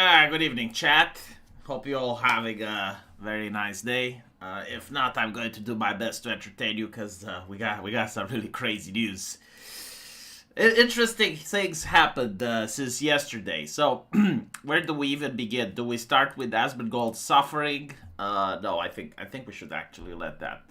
Good evening, chat. Hope you're all having a very nice day. If not, I'm going to do my best to entertain you because we got some really crazy news. Interesting things happened since yesterday. So, where do we even begin? Do we start with Asmongold's suffering? No, I think we should actually let that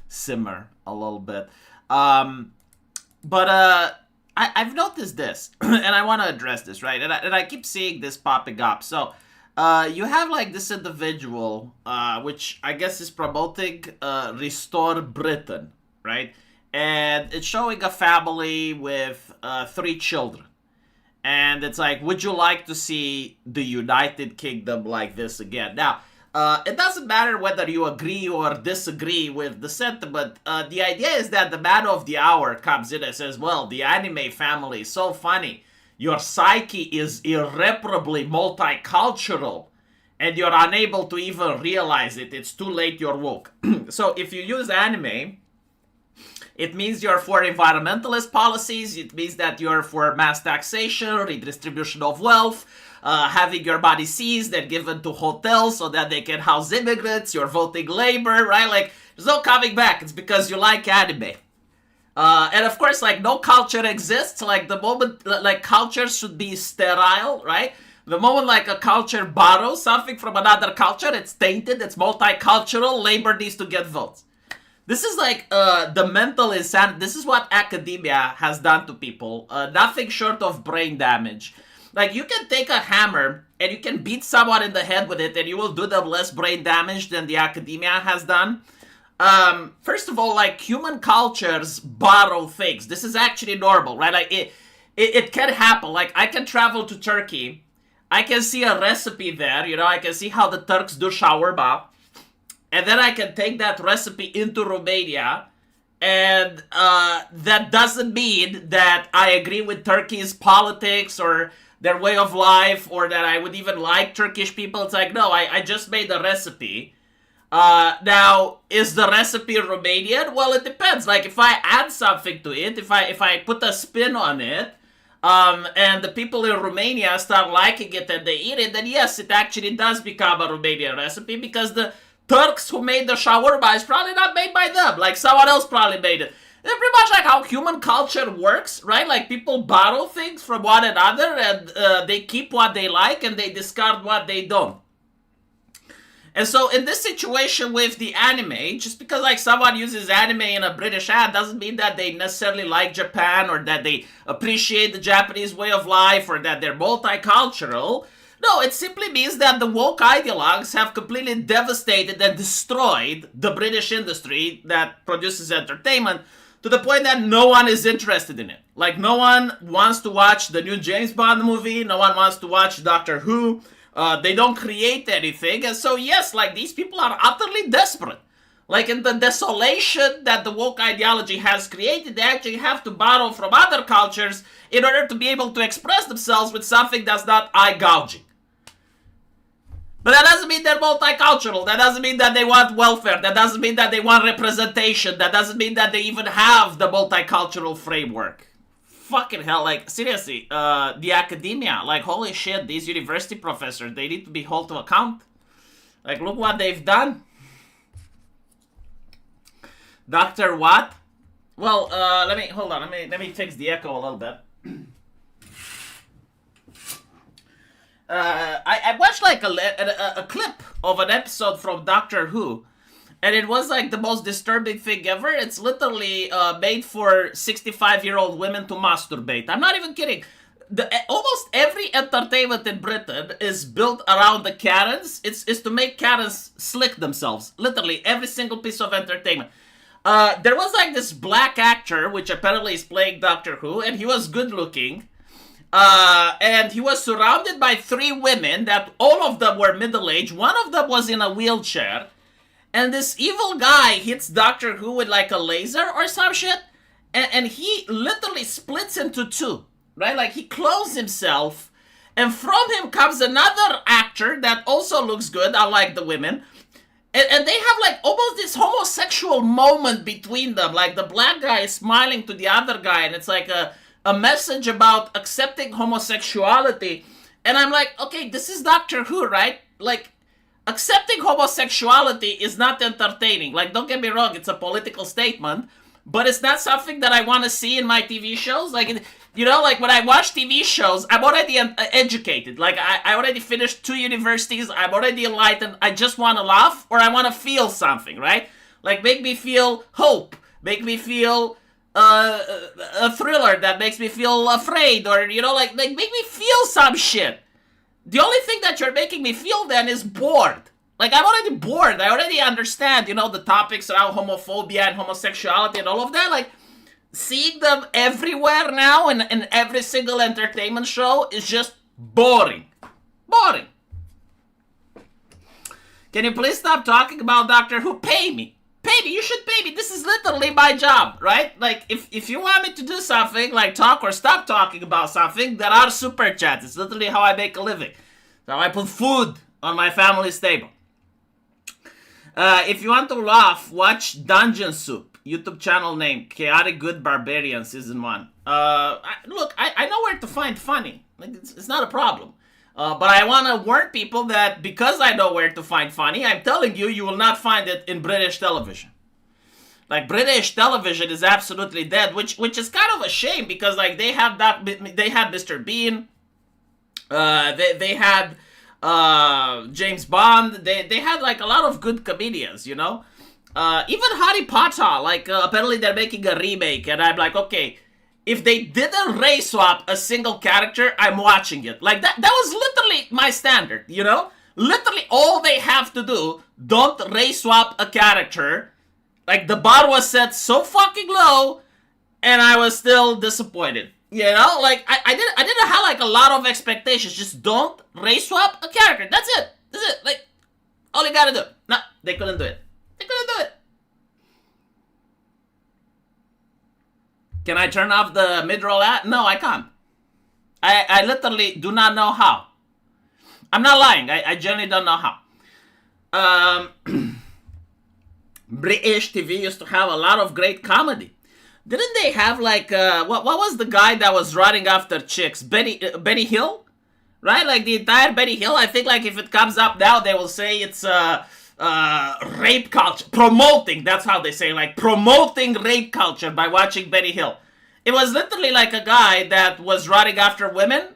simmer a little bit. But I've noticed this, and I want to address this, right? And I keep seeing this popping up. So, you have like this individual, which I guess is promoting Restore Britain, right? And it's showing a family with 3 children. And it's like, would you like to see the United Kingdom like this again? Now, it doesn't matter whether you agree or disagree with the sentiment. The idea is that the man of the hour comes in and says, well, the anime family is so funny. Your psyche is irreparably multicultural. And you're unable to even realize it. It's too late, you're woke. So if you use anime, it means you're for environmentalist policies. It means that you're for mass taxation, redistribution of wealth, having your body seized and given to hotels so that they can house immigrants. You're voting labor, right? Like, there's no coming back. It's because you like anime. And of course, like, no culture exists. Like, the moment, like, culture should be sterile, right? The moment, like, a culture borrows something from another culture, it's tainted, it's multicultural, labor needs to get votes. This is like the mental insanity. This is what academia has done to people. Nothing short of brain damage. Like, you can take a hammer and you can beat someone in the head with it and you will do them less brain damage than the academia has done. First of all, like, human cultures borrow things. This is actually normal, right? Like, it can happen. Like, I can travel to Turkey. I can see a recipe there, you know. I can see how the Turks do shawarma. And then I can take that recipe into Romania, and that doesn't mean that I agree with Turkey's politics or their way of life, or that I would even like Turkish people. It's like, no, I just made a recipe. Now, is the recipe Romanian? Well, it depends. Like, if I add something to it, if I put a spin on it, and the people in Romania start liking it and they eat it, then yes, it actually does become a Romanian recipe, because the Turks who made the shawarma is probably not made by them. Like, someone else probably made it. It's pretty much like how human culture works, right? Like, people borrow things from one another, and they keep what they like and they discard what they don't. And so in this situation with the anime, just because like someone uses anime in a British ad doesn't mean that they necessarily like Japan, or that they appreciate the Japanese way of life, or that they're multicultural. No, it simply means that the woke ideologues have completely devastated and destroyed the British industry that produces entertainment, to the point that no one is interested in it. Like, no one wants to watch the new James Bond movie, no one wants to watch Doctor Who, they don't create anything, and so yes, like, these people are utterly desperate. Like, in the desolation that the woke ideology has created, they actually have to borrow from other cultures in order to be able to express themselves with something that's not eye-gouging. But that doesn't mean they're multicultural. That doesn't mean that they want welfare. That doesn't mean that they want representation. That doesn't mean that they even have the multicultural framework. Fucking hell, like, seriously, the academia, like, holy shit, these university professors, they need to be held to account. Like, look what they've done. Dr. What? Well, let me fix the echo a little bit. I watched like a clip of an episode from Doctor Who, and it was like the most disturbing thing ever. It's literally made for 65-year-old women to masturbate. I'm not even kidding. Almost every entertainment in Britain is built around the Karens. It's to make Karens slick themselves. Literally every single piece of entertainment. There was like this black actor, which apparently is playing Doctor Who, and he was good looking. And he was surrounded by 3 women that all of them were middle-aged. One of them was in a wheelchair. And this evil guy hits Doctor Who with like a laser or some shit. And he literally splits into 2. Right? Like, he closes himself. And from him comes another actor that also looks good, unlike the women. And they have like almost this homosexual moment between them. Like, the black guy is smiling to the other guy. And it's like a message about accepting homosexuality. And I'm like, okay, this is Doctor Who, right? Like, accepting homosexuality is not entertaining. Like, don't get me wrong, it's a political statement, but it's not something that I want to see in my TV shows. Like, you know, like when I watch TV shows, I'm already educated. Like, I already finished 2 universities, I'm already enlightened. I just want to laugh or I want to feel something, right? Like, make me feel hope, make me feel a thriller that makes me feel afraid, or, you know, like make me feel some shit. The only thing that you're making me feel then is bored. Like, I'm already bored. I already understand, you know, the topics around homophobia and homosexuality and all of that. Like, seeing them everywhere now in every single entertainment show is just boring. Boring. Can you please stop talking about Doctor Who? Pay me. Pay me. You should pay me. This is literally my job, right? Like, if you want me to do something, like talk or stop talking about something, there are super chats. It's literally how I make a living. So I put food on my family's table. If you want to laugh, watch Dungeon Soup. YouTube channel name, Chaotic Good Barbarian, Season 1. Look, I know where to find funny. Like, it's not a problem. But I want to warn people that because I know where to find funny, I'm telling you, you will not find it in British television. Like, British television is absolutely dead, which is kind of a shame because, like, they had Mr. Bean, they had James Bond, they had, like, a lot of good comedians, you know? Even Harry Potter, like, apparently they're making a remake, and I'm like, okay, if they didn't race swap a single character, I'm watching it. Like, that was literally my standard, you know? Literally all they have to do, don't race swap a character. Like, the bar was set so fucking low, and I was still disappointed. You know? Like, I didn't have, like, a lot of expectations. Just don't race swap a character. That's it. That's it. Like, all you gotta do. No, they couldn't do it. They couldn't do it. Can I turn off the mid-roll ad? No, I can't. I literally do not know how. I'm not lying. I genuinely don't know how. British TV used to have a lot of great comedy. Didn't they have, like, what was the guy that was running after chicks? Benny Hill? Right? Like, the entire Benny Hill. I think, like, if it comes up now, they will say it's rape culture. Promoting, that's how they say, like, promoting rape culture by watching Benny Hill. It was literally like a guy that was running after women,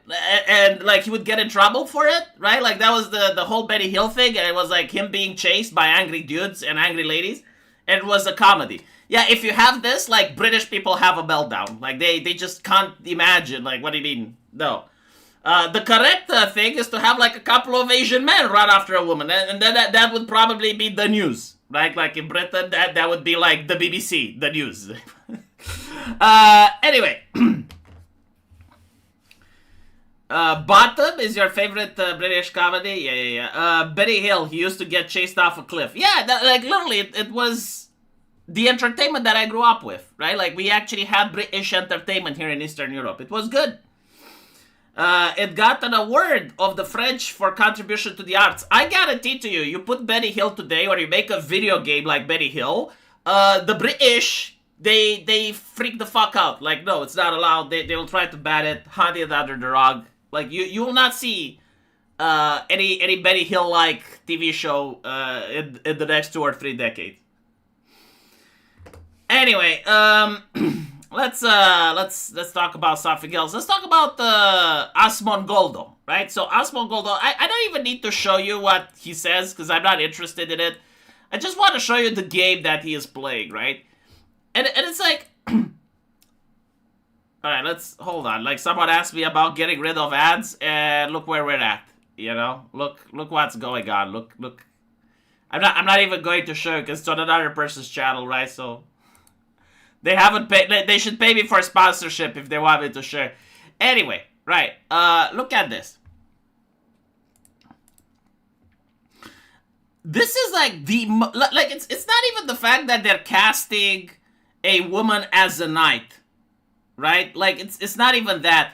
and like, he would get in trouble for it, right? Like, that was the whole Benny Hill thing, and it was like him being chased by angry dudes and angry ladies, and it was a comedy. Yeah, if you have this, like, British people have a meltdown. Like, they just can't imagine, like, what do you mean? No. The correct thing is to have, like, a couple of Asian men run after a woman, and then that would probably be the news, right? Like, in Britain, that would be, like, the BBC, the news. Anyway. Bottom is your favorite British comedy? Yeah. Benny Hill, he used to get chased off a cliff. Yeah, like, literally, it was the entertainment that I grew up with, right? Like, we actually had British entertainment here in Eastern Europe. It was good. It got an award of the French for contribution to the arts. I guarantee to you, you put Benny Hill today, or you make a video game like Benny Hill, the British, they freak the fuck out. Like, no, it's not allowed. They will try to ban it, hide it under the rug. Like, you will not see any Benny Hill-like TV show in the next 2 or 3 decades. Anyway, let's talk about something else. Let's talk about Asmongold, right? So Asmongold, I don't even need to show you what he says because I'm not interested in it. I just want to show you the game that he is playing, right? And it's like, alright, let's, hold on. Like, someone asked me about getting rid of ads, and look where we're at, you know? Look what's going on. Look. I'm not even going to show you, because it's on another person's channel, right? So, they haven't paid, they should pay me for sponsorship if they want me to share. Anyway, right, look at this. This is like it's not even the fact that they're casting a woman as a knight, right? Like, it's not even that.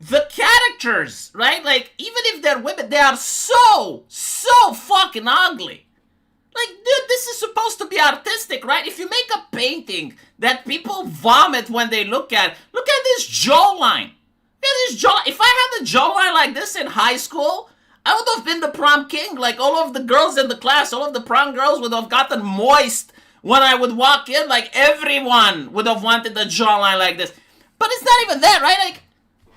The characters, right? Like, even if they're women, they are so fucking ugly. Like, dude, this is supposed to be artistic, right? If you make a painting that people vomit when they look at this jawline. Look at this jawline. If I had the jawline like this in high school, I would have been the prom king. Like, all of the girls in the class, all of the prom girls would have gotten moist when I would walk in. Like, everyone would have wanted a jawline like this. But it's not even that, right? Like,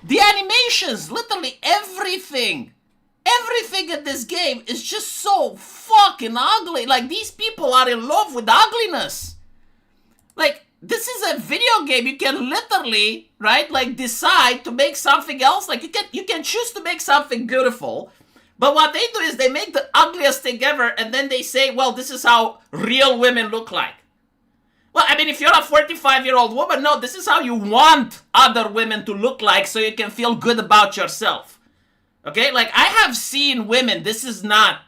the animations, literally everything in this game is just so fucking ugly. Like, these people are in love with ugliness. Like, this is a video game. You can literally, right, like, decide to make something else. Like, you can choose to make something beautiful. But what they do is they make the ugliest thing ever, and then they say, well, this is how real women look like. Well, I mean, if you're a 45-year-old woman, no, this is how you want other women to look like so you can feel good about yourself. Okay? Like, I have seen women. This is not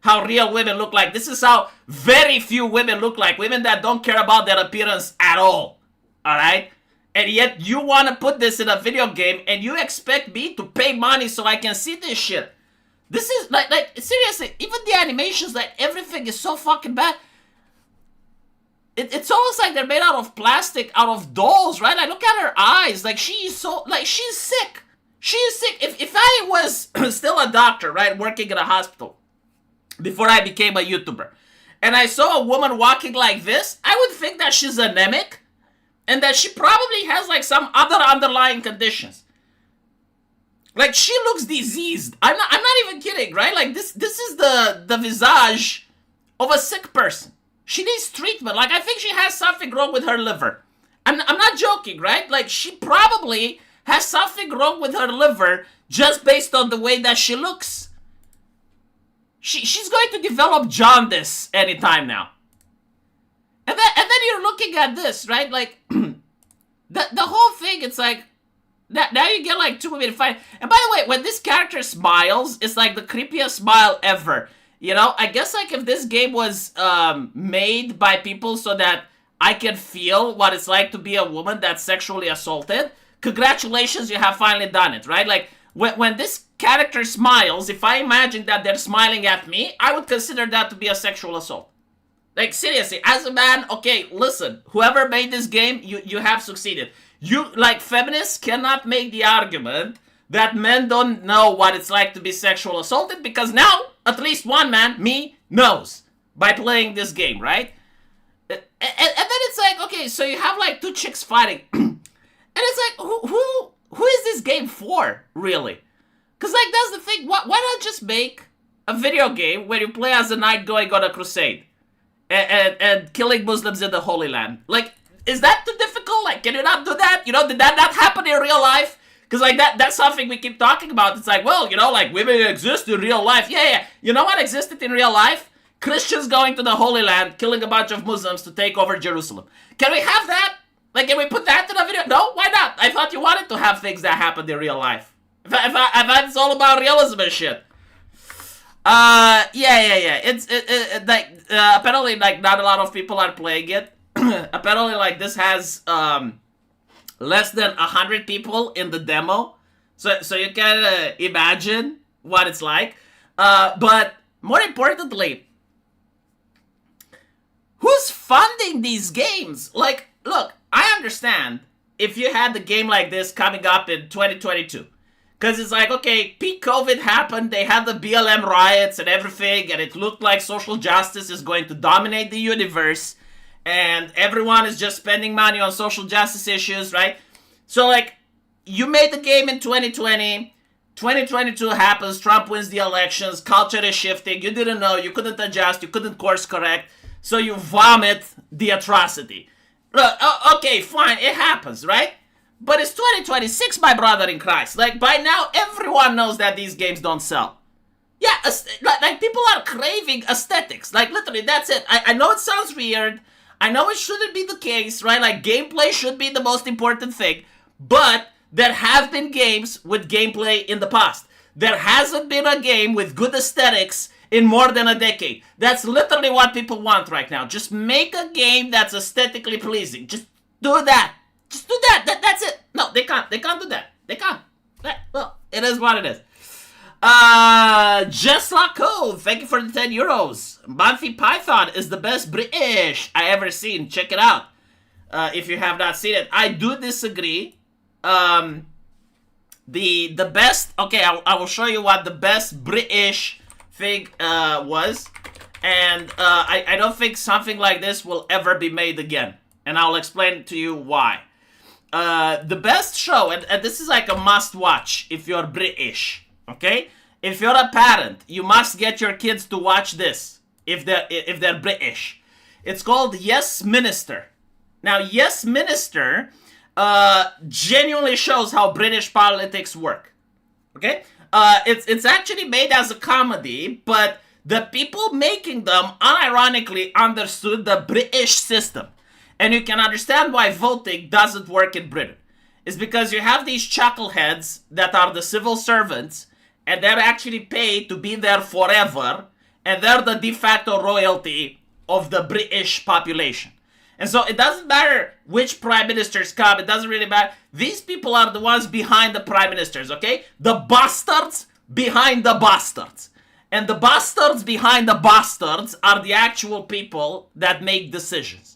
how real women look like. This is how very few women look like. Women that don't care about their appearance at all. Alright? And yet, you want to put this in a video game, and you expect me to pay money so I can see this shit. This is, like, seriously, even the animations, like, everything is so fucking bad. It's almost like they're made out of plastic, out of dolls, right? Like, look at her eyes. Like, she's so, like, she's sick. She's sick. If I was still a doctor, right, working in a hospital, before I became a YouTuber, and I saw a woman walking like this, I would think that she's anemic, and that she probably has, like, some other underlying conditions. Like, she looks diseased. I'm not even kidding, right? Like, this is the visage of a sick person. She needs treatment. Like, I think she has something wrong with her liver. I'm not joking, right? Like, she probably has something wrong with her liver just based on the way that she looks. She's going to develop jaundice anytime now. And then you're looking at this, right? Like, the whole thing, it's like, now you get like 2 women fighting. And by the way, when this character smiles, it's like the creepiest smile ever. You know, I guess like if this game was made by people so that I can feel what it's like to be a woman that's sexually assaulted, congratulations, you have finally done it, right? Like, when this character smiles, if I imagine that they're smiling at me, I would consider that to be a sexual assault. Like, seriously, as a man, okay, listen, whoever made this game, you have succeeded. You, like, feminists cannot make the argument that men don't know what it's like to be sexual assaulted, because now, at least one man, me, knows by playing this game, right? And then it's like, okay, so you have like 2 chicks fighting, and it's like, who is this game for, really? Because, like, that's the thing, why not just make a video game where you play as a knight going on a crusade and killing Muslims in the Holy Land? Like, is that too difficult? Like, can you not do that? You know, did that not happen in real life? Because, like, that's something we keep talking about. It's like, well, you know, like, women exist in real life. Yeah. You know what existed in real life? Christians going to the Holy Land, killing a bunch of Muslims to take over Jerusalem. Can we have that? Like, can we put that in a video? No? Why not? I thought you wanted to have things that happened in real life. I thought it's all about realism and shit. Yeah. It's like, apparently, like, not a lot of people are playing it. Apparently, like, this has, less than 100 people in the demo. So you can imagine what it's like. But more importantly, who's funding these games? Like, look, I understand if you had the game like this coming up in 2022. Because it's like, okay, peak COVID happened, they had the BLM riots and everything, and it looked like social justice is going to dominate the universe, and everyone is just spending money on social justice issues, right? So, like, you made the game in 2020, 2022 happens, Trump wins the elections, culture is shifting, you didn't know, you couldn't adjust, you couldn't course correct, so you vomit the atrocity. Look, okay, fine, it happens, right? But it's 2026, my brother in Christ. Like, by now, everyone knows that these games don't sell. Yeah, like, people are craving aesthetics. Like, literally, that's it. I know it sounds weird. I know it shouldn't be the case, right? Like, gameplay should be the most important thing. But there have been games with gameplay in the past. There hasn't been a game with good aesthetics in more than a decade. That's literally what people want right now. Just make a game that's aesthetically pleasing. Just do that. Just do that. That's it. No, they can't. They can't do that. They can't. Well, it is what it is. Just like code. Thank you for the 10 euros. Monty Python is the best British I ever seen. Check it out. If you have not seen it. I do disagree. the best, okay, I will show you what the best British thing was. And I don't think something like this will ever be made again. And I'll explain to you why. The best show, and this is like a must watch if you're British, okay? If you're a parent, you must get your kids to watch this if they're British. It's called Yes Minister. Now, Yes Minister genuinely shows how British politics work. Okay? It's actually made as a comedy, but the people making them unironically understood the British system. And you can understand why voting doesn't work in Britain. It's because you have these chuckleheads that are the civil servants, and they're actually paid to be there forever, and they're the de facto royalty of the British population. And so it doesn't matter which prime ministers come, it doesn't really matter. These people are the ones behind the prime ministers, okay? The bastards behind the bastards. And the bastards behind the bastards are the actual people that make decisions.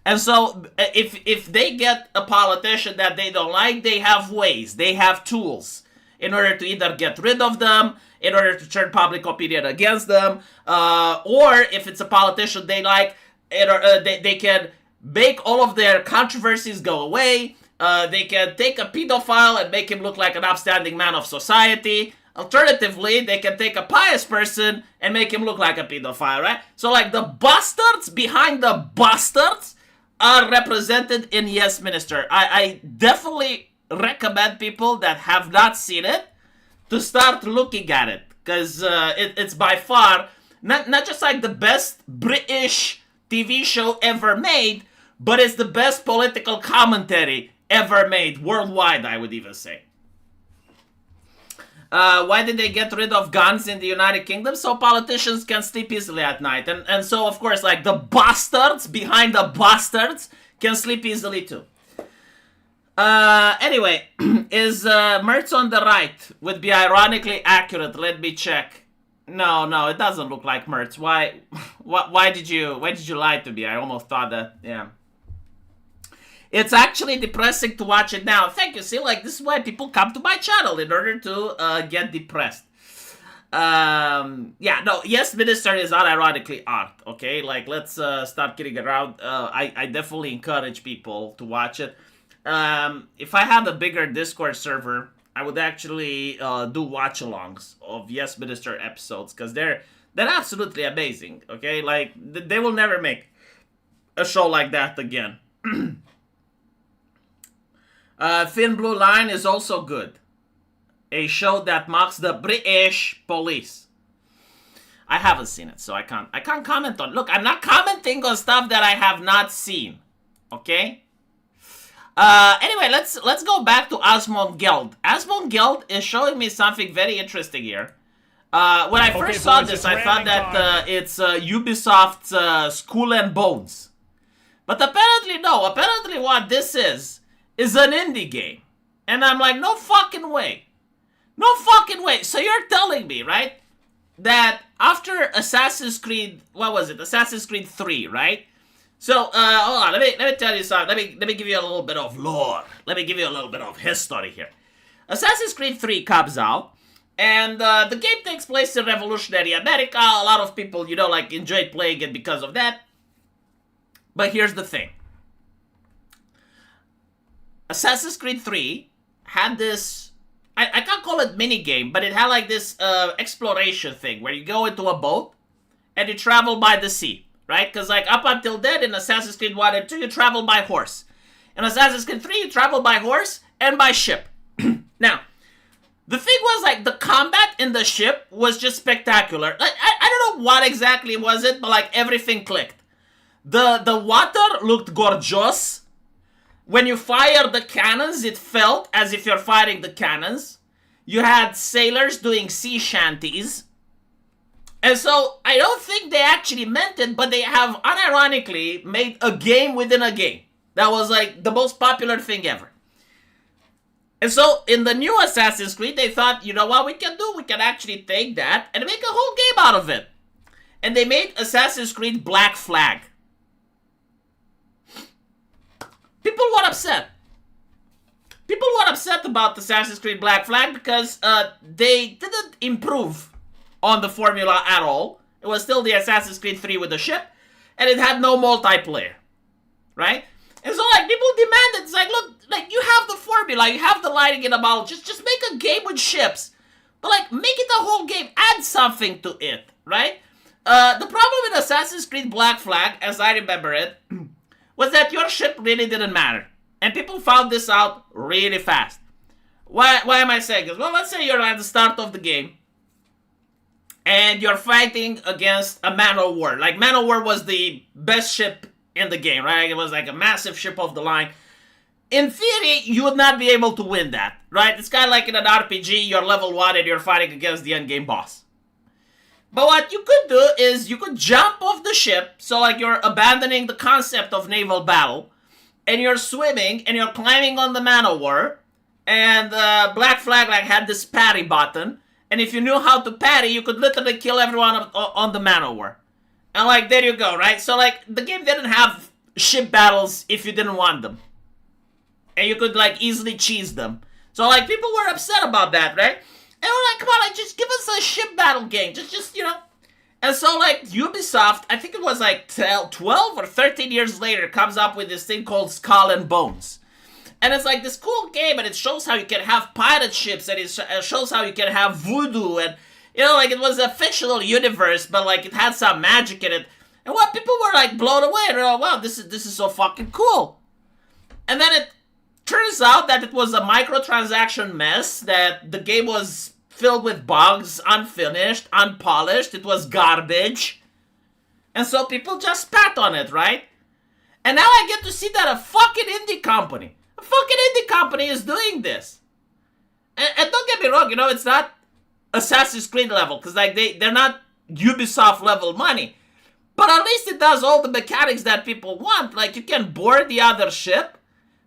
And so if they get a politician that they don't like, they have ways, they have tools in order to either get rid of them, in order to turn public opinion against them, or if it's a politician they like, they can make all of their controversies go away. They can take a pedophile and make him look like an upstanding man of society. Alternatively, they can take a pious person and make him look like a pedophile, right? So, like, the bastards behind the bastards are represented in Yes Minister. I definitely recommend people that have not seen it to start looking at it, because it's by far not just like the best British TV show ever made, but it's the best political commentary ever made worldwide, I would even say. Why did they get rid of guns in the United Kingdom? So politicians can sleep easily at night. And so, of course, like, the bastards behind the bastards can sleep easily too. Anyway, is Mertz on the right would be ironically accurate. Let me check. No, it doesn't look like Mertz. Why did you lie to me? I almost thought that, yeah. It's actually depressing to watch it now. Thank you. See, like, this is why people come to my channel, in order to get depressed. Yeah, no, Yes Minister is unironically art, okay? Like, let's stop kidding around. I definitely encourage people to watch it. If I had a bigger Discord server, I would actually do watch-alongs of Yes Minister episodes, because they're absolutely amazing, okay? Like, they will never make a show like that again. Thin Blue Line is also good. A show that mocks the British police. I haven't seen it, so I can't comment on. Look, I'm not commenting on stuff that I have not seen. Okay? Anyway, let's go back to Asmund Geld. Asmund Geld is showing me something very interesting here. When I first saw this, I thought that it's Ubisoft's Skull and Bones. But apparently no. Apparently what this is an indie game. And I'm like, no fucking way. No fucking way. So you're telling me, right, that after Assassin's Creed, what was it? Assassin's Creed 3, right? So, hold on, let me tell you something. Let me give you a little bit of lore. Let me give you a little bit of history here. Assassin's Creed 3 comes out, and the game takes place in revolutionary America. A lot of people, you know, like, enjoyed playing it because of that. But here's the thing. Assassin's Creed 3 had this, I can't call it minigame, but it had like this exploration thing where you go into a boat and you travel by the sea, right? Because like up until then in Assassin's Creed 1 and 2, you travel by horse. In Assassin's Creed 3, you travel by horse and by ship. Now, the thing was like the combat in the ship was just spectacular. Like, I don't know what exactly was it, but like everything clicked. The water looked gorgeous. When you fired the cannons, it felt as if you're firing the cannons. You had sailors doing sea shanties. And so, I don't think they actually meant it, but they have unironically made a game within a game. That was like the most popular thing ever. And so, in the new Assassin's Creed, they thought, you know what we can do? We can actually take that and make a whole game out of it. And they made Assassin's Creed Black Flag. People were upset. people were upset about Assassin's Creed Black Flag because they didn't improve on the formula at all. It was still the Assassin's Creed 3 with the ship, and it had no multiplayer, right? And so, like, people demanded, it's like, look, like, you have the formula, you have the lighting in a bottle, just make a game with ships. But, like, make it a whole game, add something to it, right? The problem with Assassin's Creed Black Flag, as I remember it, was that your ship really didn't matter. And people found this out really fast. Why am I saying this? Well, let's say you're at the start of the game, and you're fighting against a man of war. Like, man of war was the best ship in the game, right? It was like a massive ship of the line. In theory, you would not be able to win that, right? It's kind of like in an RPG, you're level 1 and you're fighting against the endgame boss. But what you could do is you could jump off the ship, so like you're abandoning the concept of naval battle, and you're swimming and you're climbing on the man of war, and Black Flag like had this parry button, and if you knew how to parry, you could literally kill everyone on the man of war. And like, there you go, right? So like, the game didn't have ship battles if you didn't want them. And you could like easily cheese them. So like, people were upset about that, right? And we're like, come on, like, just give us a ship battle game. Just, you know. And so like, Ubisoft, I think it was like 12 or 13 years later, comes up with this thing called Skull and Bones. And it's like this cool game, and it shows how you can have pirate ships, and it shows how you can have voodoo, and, you know, like, it was a fictional universe, but like, it had some magic in it. And what people were like blown away, they're like, wow, this is so fucking cool. And then it turns out that it was a microtransaction mess, that the game was filled with bugs, unfinished, unpolished, it was garbage. And so people just spat on it, right? And now I get to see that a fucking indie company is doing this. And don't get me wrong, you know, it's not Assassin's Creed level, because like they're not Ubisoft level money. But at least it does all the mechanics that people want. Like, you can board the other ship.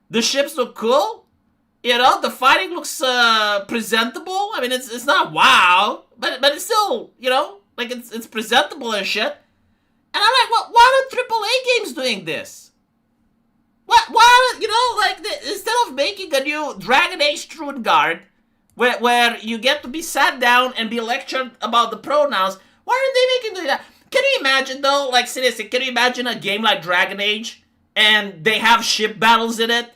The ships look cool. You know, the fighting looks presentable. I mean, it's not wow, but it's still, you know, like it's presentable and shit. And I'm like, well, why are AAA games doing this? Why, you know, like, instead of making a new Dragon Age Guard, where you get to be sat down and be lectured about the pronouns, why aren't they making that? Can you imagine, though, like, seriously, can you imagine a game like Dragon Age, and they have ship battles in it?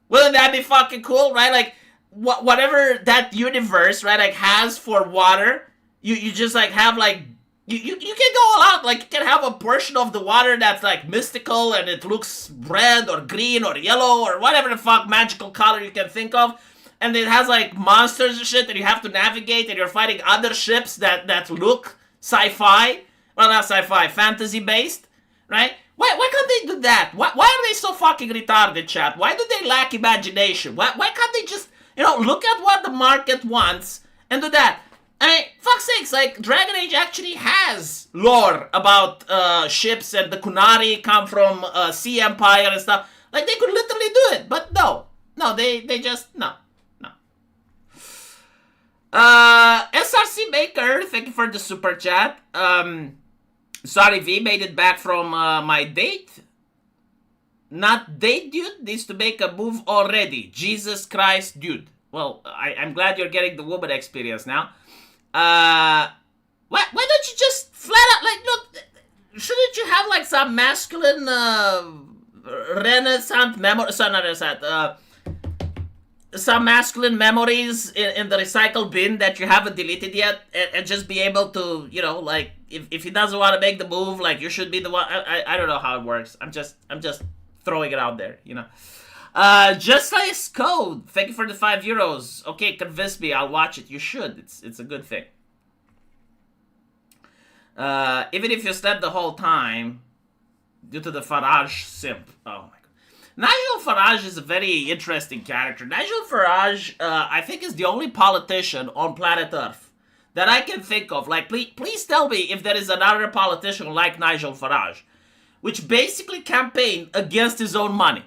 Wouldn't that be fucking cool, right? Like, whatever that universe, right, like, has for water, you just, like, have, like, you can go all out. Like, you can have a portion of the water that's, like, mystical, and it looks red, or green, or yellow, or whatever the fuck magical color you can think of, and it has, like, monsters and shit that you have to navigate, and you're fighting other ships that look sci-fi. Well, not sci-fi, fantasy-based, right? Why can't they do that? Why are they so fucking retarded, chat? Why do they lack imagination? Why can't they just, you know, look at what the market wants and do that? I mean, fuck's sakes, like, Dragon Age actually has lore about ships, and the Kunari come from Sea Empire and stuff. Like, they could literally do it, but no. No, they just, no. SRC Maker, thank you for the super chat. Sorry, V, made it back from my date. Not date, dude. Needs to make a move already. Jesus Christ, dude. Well, I'm glad you're getting the woman experience now. Why don't you just flat out, like, look, shouldn't you have, like, some masculine, Renaissance memory, some masculine memories in the recycle bin that you haven't deleted yet, and just be able to, you know, like, if he doesn't want to make the move, like, you should be the one. I don't know how it works. I'm just throwing it out there, you know. Just Nice Code, thank you for the €5. Okay, convince me, I'll watch it. You should. It's a good thing. Even if you slept the whole time due to the Farage simp. Oh my god. Nigel Farage is a very interesting character. Nigel Farage, I think, is the only politician on planet Earth that I can think of. Like, please tell me if there is another politician like Nigel Farage, which basically campaigned against his own money.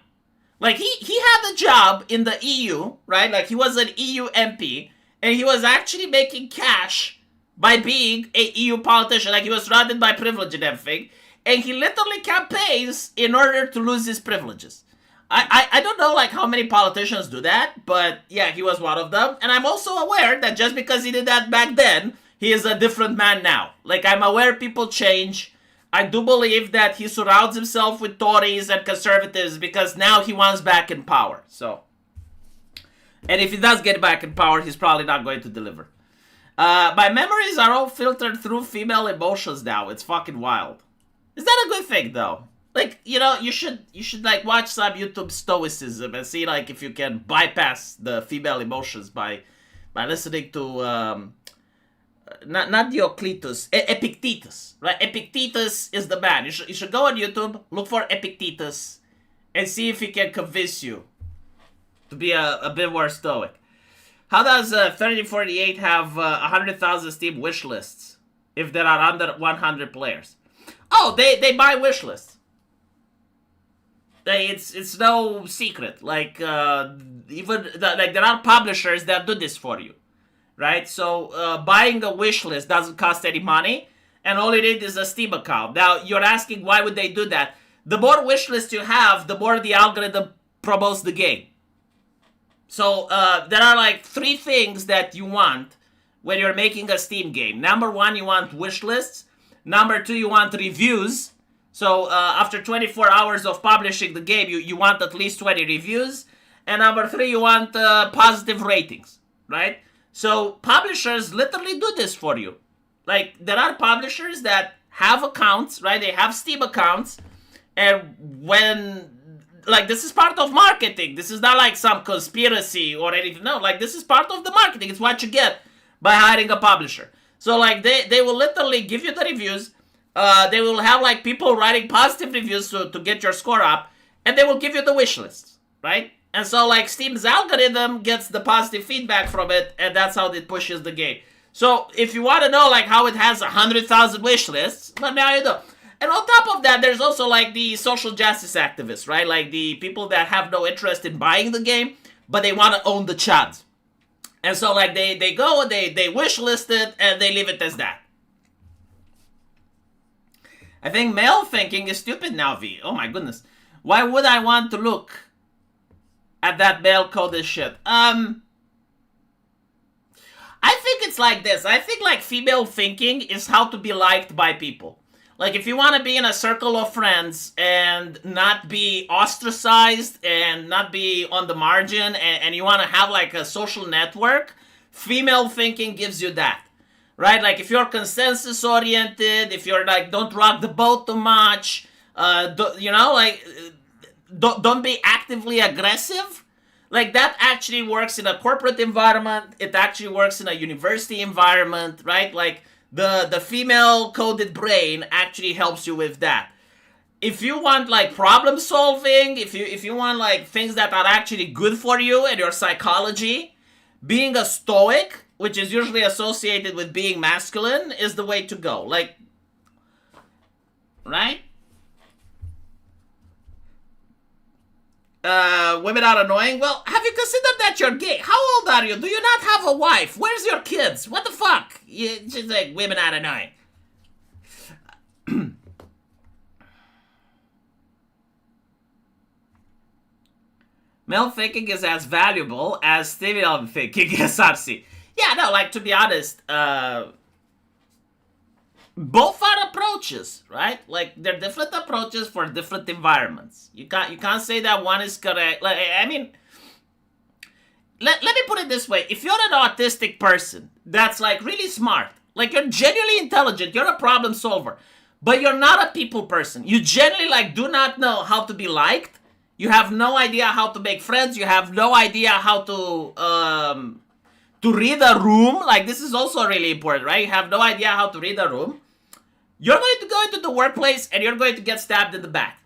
Like, he had a job in the EU, right? Like, he was an EU MP, and he was actually making cash by being a EU politician. Like, he was surrounded by privilege and everything, and he literally campaigns in order to lose his privileges. I don't know like how many politicians do that, but yeah, he was one of them. And I'm also aware that just because he did that back then, he is a different man now. Like, I'm aware people change. I do believe that he surrounds himself with Tories and conservatives because now he wants back in power. So, and if he does get back in power, he's probably not going to deliver. My memories are all filtered through female emotions now. It's fucking wild. Is that a good thing though? Like, you know, you should like watch some YouTube stoicism and see like if you can bypass the female emotions by listening to not Diocletus, Epictetus, right? Epictetus is the man. You should go on YouTube, look for Epictetus, and see if he can convince you to be a bit more stoic. How does 3048 have 100,000 Steam wish lists if there are under 100 players? Oh, they buy wish lists. It's no secret. Like even like there are publishers that do this for you, right? So buying a wish list doesn't cost any money, and all it is a Steam account. Now you're asking why would they do that? The more wish lists you have, the more the algorithm promotes the game. So there are like 3 things that you want when you're making a Steam game. Number 1, you want wish lists. Number 2, you want reviews. So after 24 hours of publishing the game, you want at least 20 reviews. And number 3, you want positive ratings, right? So publishers literally do this for you. Like, there are publishers that have accounts, right? They have Steam accounts. And when, like, this is part of marketing. This is not like some conspiracy or anything. No, like, this is part of the marketing. It's what you get by hiring a publisher. So, like, they will literally give you the reviews. They will have, like, people writing positive reviews to get your score up. And they will give you the wish list, right? And so, like, Steam's algorithm gets the positive feedback from it. And that's how it pushes the game. So, if you want to know, like, how it has 100,000 wish lists, well, now you know. And on top of that, there's also, like, the social justice activists, right? Like, the people that have no interest in buying the game, but they want to own the chads. And so, like, they go, they wish list it, and they leave it as that. I think male thinking is stupid now, V. Oh my goodness. Why would I want to look at that male coded shit? I think it's like this. I think, like, female thinking is how to be liked by people. Like, if you want to be in a circle of friends and not be ostracized and not be on the margin and you want to have, like, a social network, female thinking gives you that, right? Like, if you're consensus-oriented, if you're, like, don't rock the boat too much, you know, like, don't be actively aggressive, like, that actually works in a corporate environment. It actually works in a university environment, right? Like, the female coded brain actually helps you with that. If you want, like, problem solving, if you want, like, things that are actually good for you and your psychology, being a stoic, which is usually associated with being masculine, is the way to go. Like, right? Women are annoying. Well, have you considered that you're gay? How old are you? Do you not have a wife? Where's your kids? What the fuck? It's just like, women are annoying. Male thinking is as valuable as female thinking, SRC. Yeah, no, like, to be honest, both are approaches, right? Like, they're different approaches for different environments. You can't say that one is correct. Like, I mean, let me put it this way. If you're an autistic person that's, like, really smart, like, you're genuinely intelligent, you're a problem solver, but you're not a people person. You genuinely, like, do not know how to be liked. You have no idea how to make friends. You have no idea how to read a room. Like, this is also really important, right? You have no idea how to read a room. You're going to go into the workplace and you're going to get stabbed in the back.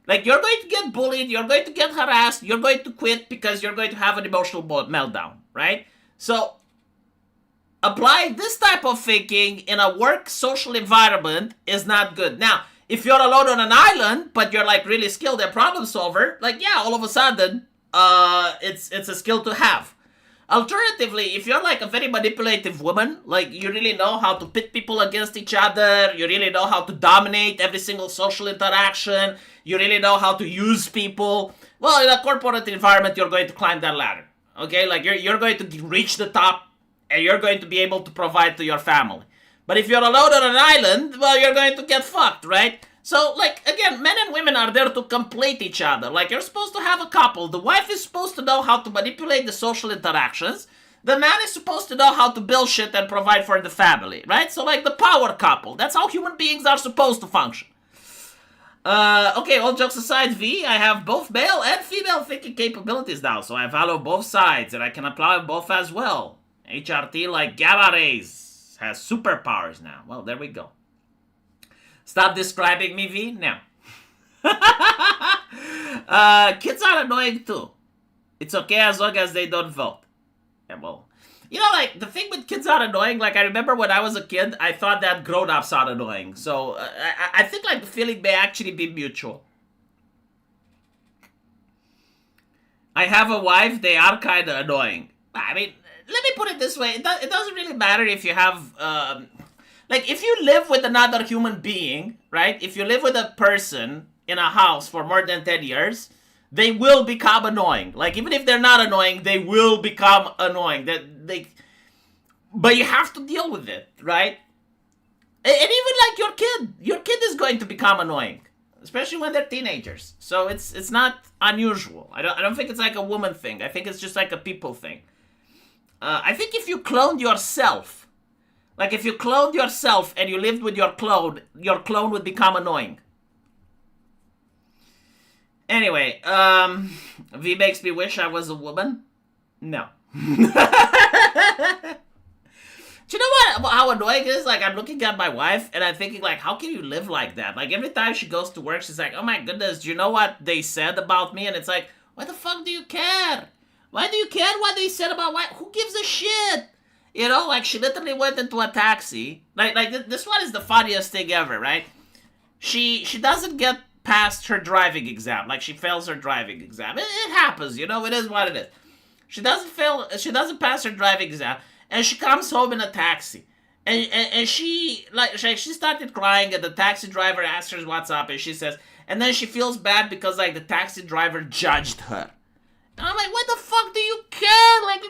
Like, you're going to get bullied, you're going to get harassed, you're going to quit because you're going to have an emotional meltdown, right? So, applying this type of thinking in a work social environment is not good. Now, if you're alone on an island, but you're, like, really skilled at problem solver, like, yeah, all of a sudden, it's a skill to have. Alternatively, if you're like a very manipulative woman, like you really know how to pit people against each other, you really know how to dominate every single social interaction, you really know how to use people, well, in a corporate environment, you're going to climb that ladder. Okay? Like you're going to reach the top and you're going to be able to provide to your family. But if you're alone on an island, well, you're going to get fucked, right? So, like, again, men and women are there to complete each other. Like, you're supposed to have a couple. The wife is supposed to know how to manipulate the social interactions. The man is supposed to know how to build shit and provide for the family, right? So, like, the power couple. That's how human beings are supposed to function. Okay, all jokes aside, V, I have both male and female thinking capabilities now. So I follow both sides, and I can apply both as well. HRT, like GABA rays, has superpowers now. Well, there we go. Stop describing me, V, now. Kids are annoying too. It's okay as long as they don't vote. Yeah, well, you know, like, the thing with kids are annoying, like, I remember when I was a kid, I thought that grown-ups are annoying. So, I think, like, the feeling may actually be mutual. I have a wife, they are kind of annoying. I mean, let me put it this way. It doesn't really matter if you have, like, if you live with another human being, right? If you live with a person in a house for more than 10 years, they will become annoying. Like, even if they're not annoying, they will become annoying. But you have to deal with it, right? And even like your kid is going to become annoying, especially when they're teenagers. So it's not unusual. I don't think it's like a woman thing. I think it's just like a people thing. I think if you cloned yourself, like if you cloned yourself and you lived with your clone would become annoying. Anyway, V makes me wish I was a woman. No. Do you know what? How annoying it is? Like, I'm looking at my wife and I'm thinking, like, how can you live like that? Like, every time she goes to work, she's like, oh my goodness, do you know what they said about me? And it's like, why the fuck do you care? Why do you care what they said about why? Who gives a shit? You know, like, she literally went into a taxi. Like this one is the funniest thing ever, right? She doesn't get past her driving exam. Like, she fails her driving exam. It happens, you know, it is what it is. She doesn't pass her driving exam, and she comes home in a taxi. And she started crying, and the taxi driver asks her what's up, and she says, and then she feels bad because, like, the taxi driver judged her. And I'm like, what the fuck do you care? Like,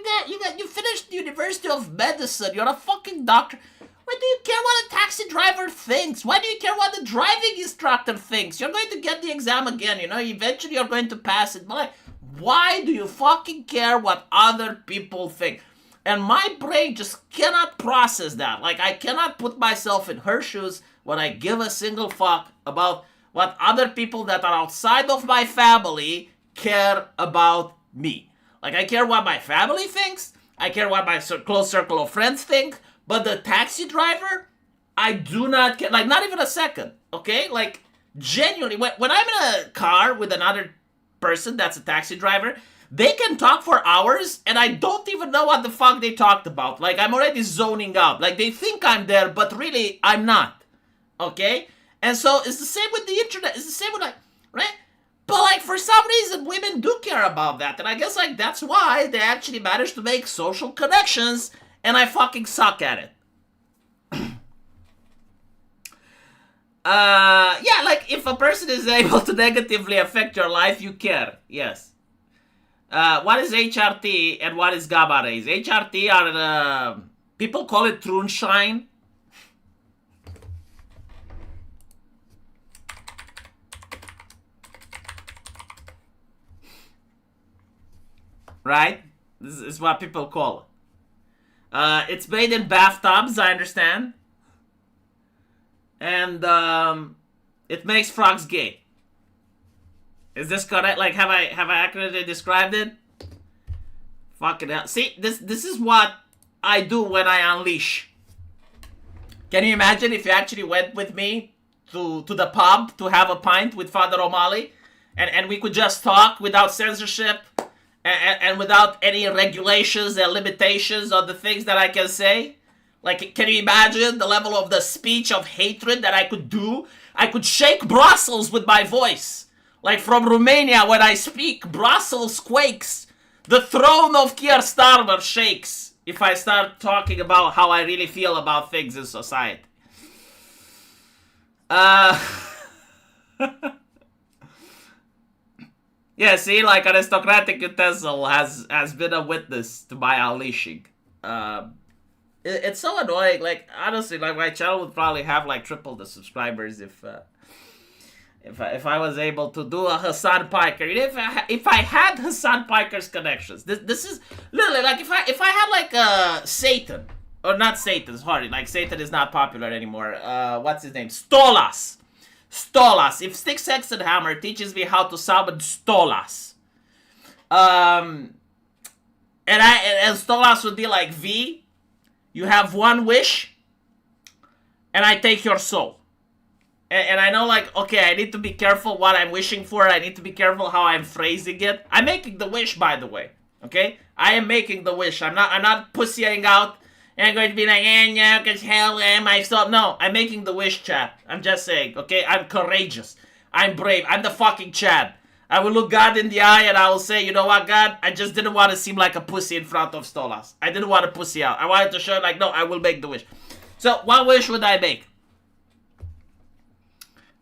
you finished the University of Medicine. You're a fucking doctor. Why do you care what a taxi driver thinks? Why do you care what the driving instructor thinks? You're going to get the exam again, you know? Eventually you're going to pass it. But, like, why do you fucking care what other people think? And my brain just cannot process that. Like, I cannot put myself in her shoes when I give a single fuck about what other people that are outside of my family care about me. Like, I care what my family thinks. I care what my close circle of friends think. But the taxi driver, I do not care. Like, not even a second, okay? Like, genuinely, when I'm in a car with another person that's a taxi driver, they can talk for hours, and I don't even know what the fuck they talked about. Like, I'm already zoning out. Like, they think I'm there, but really, I'm not, okay? And so, it's the same with the internet. It's the same with, like, right? But, like, for some reason, women do care about that. And I guess, like, that's why they actually managed to make social connections, and I fucking suck at it. Yeah, like, if a person is able to negatively affect your life, you care. Yes. What is HRT and what is GABA rays? HRT are, people call it Trunshine. Right? This is what people call it. It's made in bathtubs, I understand. And, it makes frogs gay. Is this correct? Like, have I accurately described it? Fucking hell. See, this is what I do when I unleash. Can you imagine if you actually went with me to the pub to have a pint with Father O'Malley? And we could just talk without censorship and without any regulations and limitations on the things that I can say? Like, can you imagine the level of the speech of hatred that I could do? I could shake Brussels with my voice. Like, from Romania, when I speak, Brussels quakes. The throne of Keir Starmer shakes if I start talking about how I really feel about things in society. Yeah, see, like aristocratic utensil has been a witness to my unleashing. It's so annoying. Like, honestly, like my channel would probably have like triple the subscribers if I was able to do a Hassan Piker. If I had Hassan Piker's connections, this is literally like if I had like Satan, or not Satan, sorry, like Satan is not popular anymore. What's his name? Stolas. If Stick Sex and Hammer teaches me how to summon Stolas, and Stolas would be like, V, you have one wish, and I take your soul. And I know, like, okay, I need to be careful what I'm wishing for. I need to be careful how I'm phrasing it. I'm making the wish, by the way. Okay, I am making the wish. I'm not pussying out. And I'm going to be like, no, because hell am I stop. No, I'm making the wish, chat. I'm just saying, okay? I'm courageous. I'm brave. I'm the fucking Chad. I will look God in the eye and I will say, you know what, God? I just didn't want to seem like a pussy in front of Stolas. I didn't want to pussy out. I wanted to show, like, no, I will make the wish. So, what wish would I make?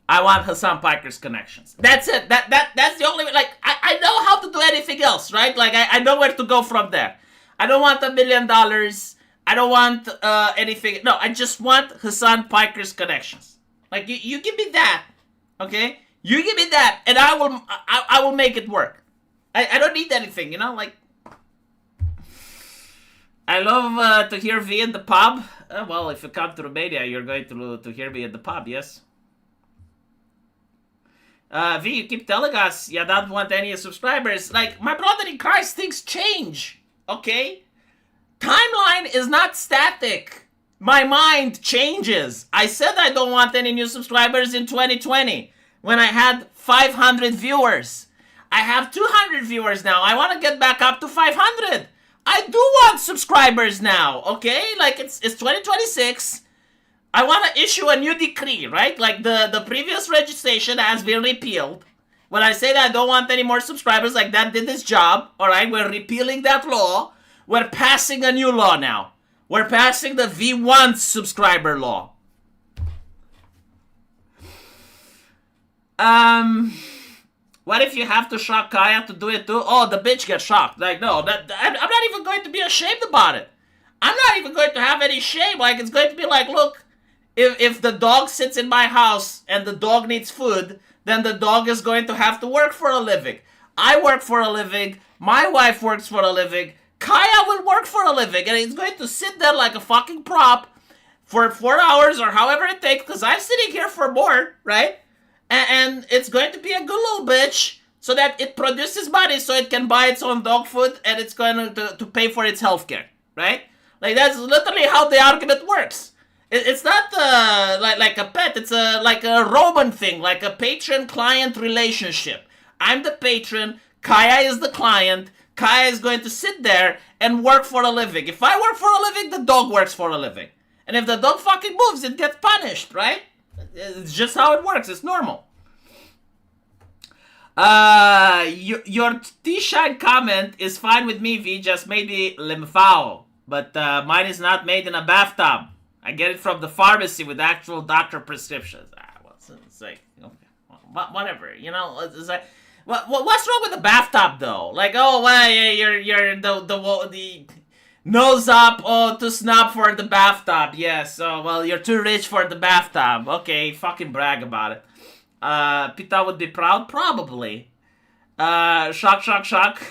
I want Hassan Piker's connections. That's it. That's the only way. Like, I know how to do anything else, right? Like, I know where to go from there. I don't want $1 million. I don't want anything. No, I just want Hassan Piker's connections. Like, you give me that, okay? You give me that, and I will make it work. I don't need anything, you know? Like, I love to hear V in the pub. Well, if you come to Romania, you're going to hear me in the pub, yes? V, you keep telling us you don't want any subscribers. Like, my brother in Christ, things change, okay? Timeline is not static. My mind changes. I said I don't want any new subscribers in 2020 when I had 500 viewers. I have 200 viewers now. I want to get back up to 500. I do want subscribers now, okay? Like, it's 2026. I want to issue a new decree, right? Like, the previous legislation has been repealed. When I say that I don't want any more subscribers, like, that did its job, all right? We're repealing that law. We're passing a new law now. We're passing the V1 subscriber law. What if you have to shock Kaya to do it too? Oh, the bitch gets shocked. Like, no, I'm not even going to be ashamed about it. I'm not even going to have any shame. Like, it's going to be like, look, if the dog sits in my house and the dog needs food, then the dog is going to have to work for a living. I work for a living. My wife works for a living. Kaya will work for a living, and he's going to sit there like a fucking prop for 4 hours or however it takes, because I'm sitting here for more, right? And it's going to be a good little bitch so that it produces money so it can buy its own dog food and it's going to pay for its healthcare, right? Like, that's literally how the argument works. It's not like a pet. It's like a Roman thing, like a patron-client relationship. I'm the patron. Kaya is the client. Kaya is going to sit there and work for a living. If I work for a living, the dog works for a living. And if the dog fucking moves, it gets punished, right? It's just how it works. It's normal. Your T-Shine comment is fine with me, V. Just maybe limphao. But mine is not made in a bathtub. I get it from the pharmacy with actual doctor prescriptions. It's like, okay, whatever. You know, it's like... What's wrong with the bathtub though? Like, oh, well, you're the nose up, oh, too snob for the bathtub. Yes, oh, well, you're too rich for the bathtub. Okay, fucking brag about it. Pita would be proud, probably. Shock.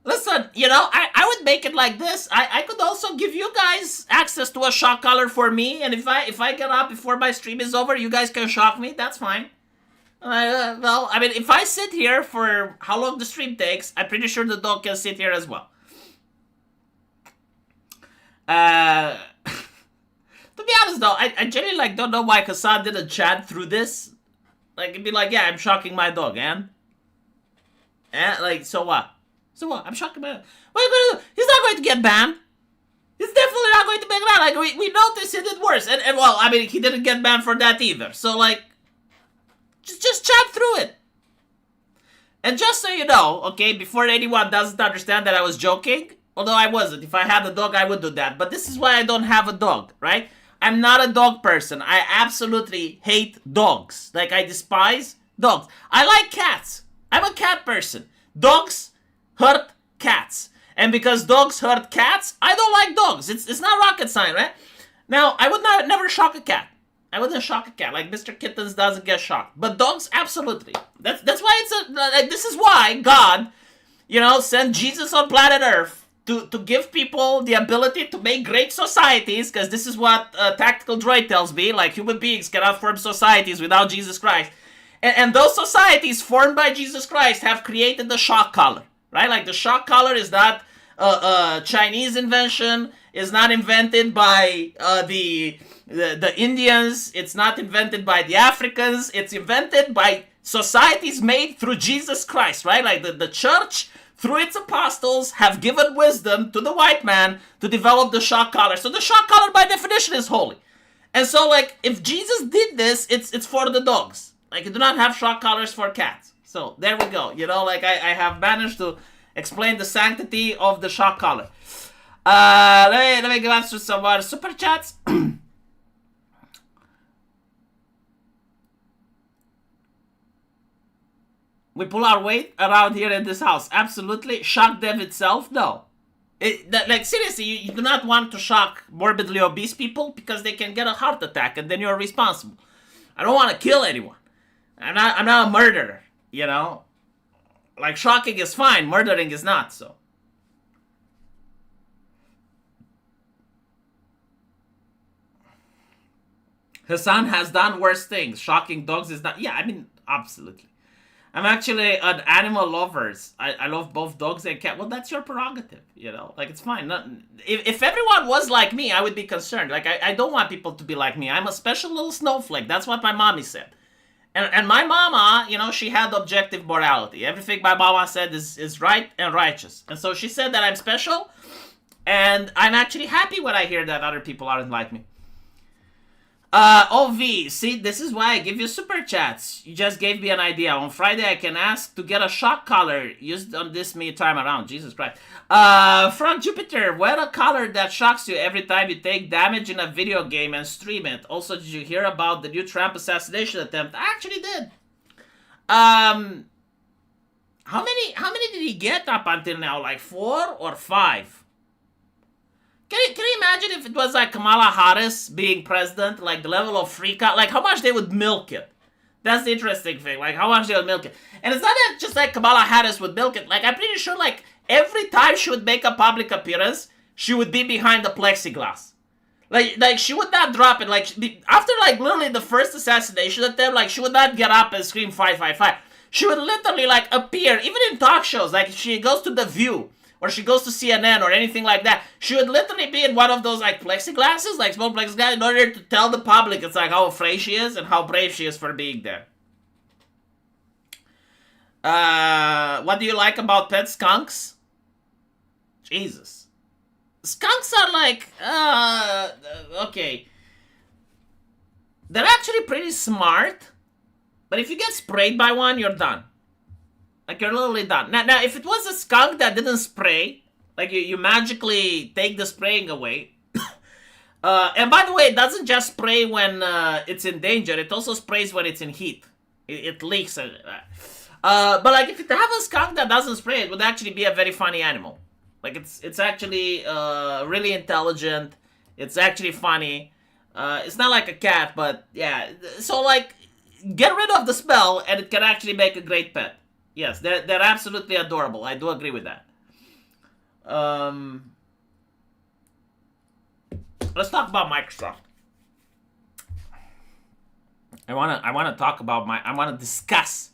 Listen, you know, I would make it like this. I could also give you guys access to a shock collar for me, and if I get up before my stream is over, you guys can shock me. That's fine. Well, I mean, if I sit here for how long the stream takes, I'm pretty sure the dog can sit here as well. To be honest though, I genuinely like don't know why Hassan didn't chat through this. Like, it'd be like, yeah, I'm shocking my dog, and like, so what? So what? I'm shocking my dog. What are you gonna do? He's not going to get banned. He's definitely not going to make that. Like, we noticed he did worse, and well, I mean, he didn't get banned for that either. So like, just chat through it. And just so you know, okay, before anyone doesn't understand that I was joking, although I wasn't. If I had a dog, I would do that. But this is why I don't have a dog, right? I'm not a dog person. I absolutely hate dogs. Like, I despise dogs. I like cats. I'm a cat person. Dogs hurt cats. And because dogs hurt cats, I don't like dogs. It's not rocket science, right? Now, I would never shock a cat. I wouldn't shock a cat. Like, Mr. Kittens doesn't get shocked. But dogs, absolutely. That's why this is why God, sent Jesus on planet Earth to give people the ability to make great societies, because this is what Tactical Droid tells me, like, human beings cannot form societies without Jesus Christ. And those societies formed by Jesus Christ have created the shock collar, right? Like, the shock collar is not a Chinese invention, is not invented by the Indians, it's not invented by the Africans, it's invented by societies made through Jesus Christ, right? Like, the church, through its apostles, have given wisdom to the white man to develop the shock collar. So the shock collar, by definition, is holy. And so, like, if Jesus did this, it's for the dogs. Like, you do not have shock collars for cats. So, there we go. Like, I have managed to explain the sanctity of the shock collar. Let me go answer some super chats. We pull our weight around here in this house. Absolutely. Shock dev itself? No. Like, seriously, you do not want to shock morbidly obese people because they can get a heart attack and then you're responsible. I don't want to kill anyone. I'm not a murderer, Like, shocking is fine, murdering is not, so. Hassan has done worse things. Shocking dogs is not. Yeah, I mean, absolutely. I'm actually an animal lover. I love both dogs and cats. Well, that's your prerogative, Like, it's fine. If everyone was like me, I would be concerned. Like, I don't want people to be like me. I'm a special little snowflake. That's what my mommy said. And my mama, she had objective morality. Everything my mama said is right and righteous. And so she said that I'm special. And I'm actually happy when I hear that other people aren't like me. OV, see, this is why I give you super chats. You just gave me an idea. On Friday, I can ask to get a shock collar used on this me time around. Jesus Christ. Frog Jupiter, wear a collar that shocks you every time you take damage in a video game and stream it. Also, did you hear about the new Trump assassination attempt? I actually did. How many did he get up until now? Like 4 or 5? Can you imagine if it was like Kamala Harris being president, like the level of freak out, like how much they would milk it? That's the interesting thing, like how much they would milk it. And it's not that just like Kamala Harris would milk it, like I'm pretty sure like every time she would make a public appearance, she would be behind the plexiglass. Like she would not drop it, like after like literally the first assassination attempt, like she would not get up and scream 555. She would literally like appear, even in talk shows, like if she goes to The View, or she goes to CNN or anything like that, she would literally be in one of those like plexiglasses, like small plexiglass, in order to tell the public it's like how afraid she is and how brave she is for being there. What do you like about pet skunks? Jesus. Skunks are like, okay. They're actually pretty smart, but if you get sprayed by one, you're done. Like, you're literally done. Now, if it was a skunk that didn't spray, like, you magically take the spraying away. And by the way, it doesn't just spray when it's in danger. It also sprays when it's in heat. It leaks. But, like, if you have a skunk that doesn't spray, it would actually be a very funny animal. Like, it's actually really intelligent. It's actually funny. It's not like a cat, but, yeah. So, like, get rid of the smell, and it can actually make a great pet. Yes, they're absolutely adorable. I do agree with that. Let's talk about Microsoft. I wanna talk about I wanna discuss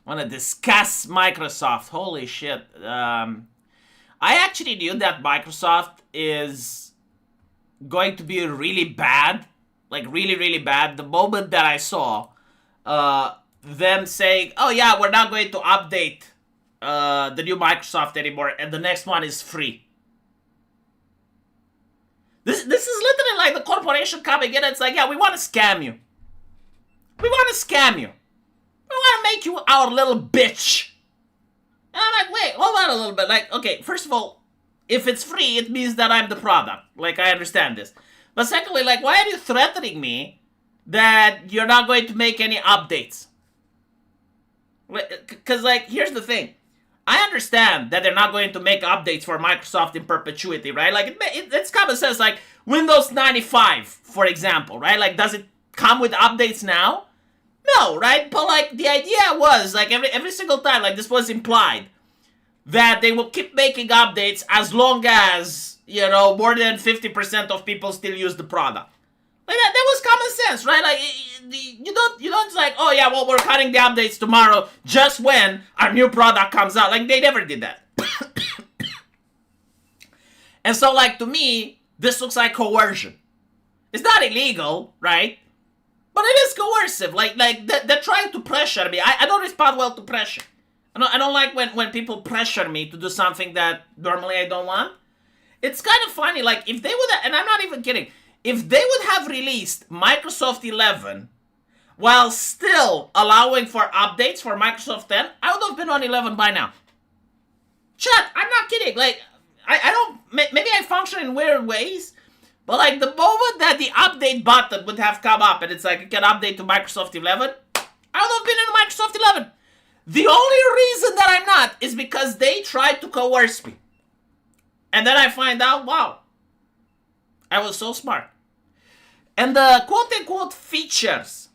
Microsoft. Holy shit. I actually knew that Microsoft is going to be really bad, like really, really bad, the moment that I saw them saying, oh yeah, we're not going to update the new Microsoft anymore, and the next one is free. This is literally like the corporation coming in and it's like, yeah, we want to scam you. We want to scam you. We want to make you our little bitch. And I'm like, wait, hold on a little bit. Like, okay, first of all, if it's free, it means that I'm the product. Like, I understand this. But secondly, like, why are you threatening me that you're not going to make any updates? Because, like, here's the thing. I understand that they're not going to make updates for Microsoft in perpetuity, right? Like, it's common sense. Like, Windows 95, for example, right? Like, does it come with updates now? No, right? But, like, the idea was, like, every single time, like, this was implied, that they will keep making updates as long as, you know, more than 50% of people still use the product. Like, that was common sense, right? Like, you don't just like, oh yeah, well, we're cutting the updates tomorrow just when our new product comes out. Like, they never did that. And so, like, to me, this looks like coercion. It's not illegal, right? But it is coercive. Like they're trying to pressure me. I don't respond well to pressure. I don't like when people pressure me to do something that normally I don't want. It's kind of funny. Like, if they would, and I'm not even kidding, if they would have released Microsoft 11 while still allowing for updates for Microsoft 10, I would have been on 11 by now. Chat, I'm not kidding. Like, I don't, maybe I function in weird ways, but like the moment that the update button would have come up and it's like, you can update to Microsoft 11, I would have been in Microsoft 11. The only reason that I'm not is because they tried to coerce me. And then I find out, wow, I was so smart. And the quote-unquote features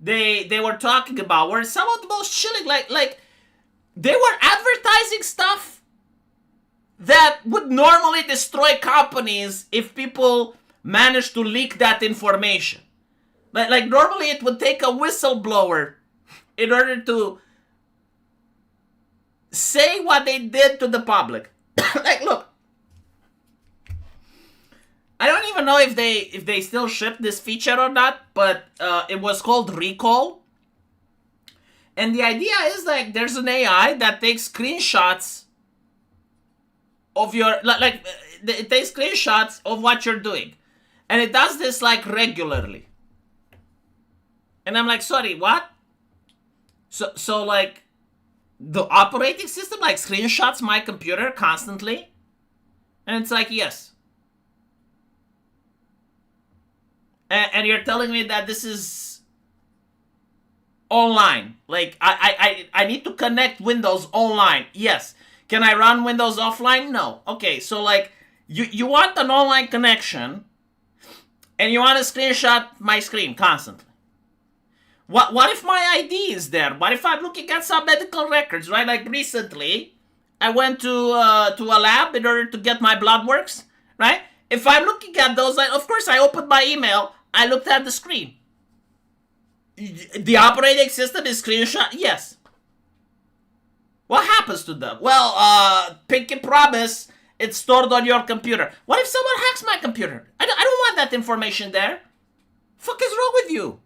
they were talking about were some of the most chilling. Like they were advertising stuff that would normally destroy companies if people managed to leak that information. Like normally it would take a whistleblower in order to say what they did to the public. Like, look, I don't even know if they still ship this feature or not, but it was called Recall. And the idea is, like, there's an AI that takes screenshots of your, it takes screenshots of what you're doing. And it does this, like, regularly. And I'm like, sorry, what? So like, the operating system, like, screenshots my computer constantly? And it's like, yes. And you're telling me that this is online. Like, I need to connect Windows online. Yes. Can I run Windows offline? No. Okay, so like, you want an online connection, and you want to screenshot my screen constantly. What if my ID is there? What if I'm looking at some medical records, right? Like, recently, I went to a lab in order to get my blood works, right? If I'm looking at those, of course, I opened my email, I looked at the screen. The operating system is screenshot? Yes. What happens to them? Well, pinky promise, it's stored on your computer. What if someone hacks my computer? I don't want that information there. Fuck is wrong with you?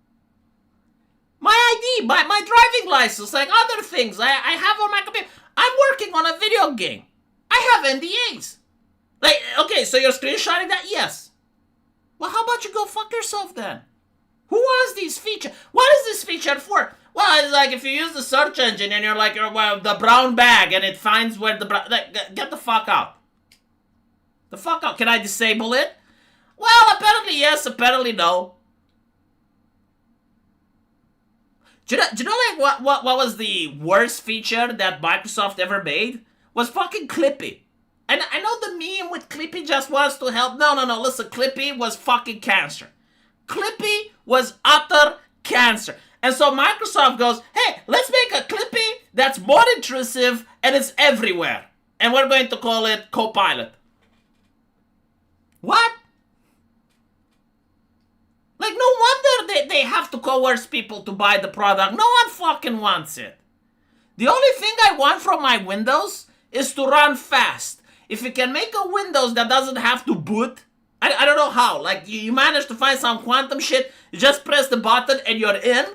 My ID, my driving license, like other things I have on my computer. I'm working on a video game. I have NDAs. Like, okay, so you're screenshotting that? Yes. Well, how about you go fuck yourself then? Who wants these features? What is this feature for? Well, it's like if you use the search engine and you're like, well, the brown bag, and it finds where the brown... Like, get the fuck out. The fuck out. Can I disable it? Well, apparently yes, apparently no. Do you know like what was the worst feature that Microsoft ever made? Was fucking Clippy. And I know the meme with Clippy just wants to help. No. Listen, Clippy was fucking cancer. Clippy was utter cancer. And so Microsoft goes, hey, let's make a Clippy that's more intrusive and it's everywhere. And we're going to call it Copilot. What? Like, no wonder they have to coerce people to buy the product. No one fucking wants it. The only thing I want from my Windows is to run fast. If you can make a Windows that doesn't have to boot, I don't know how. Like, you manage to find some quantum shit, you just press the button and you're in,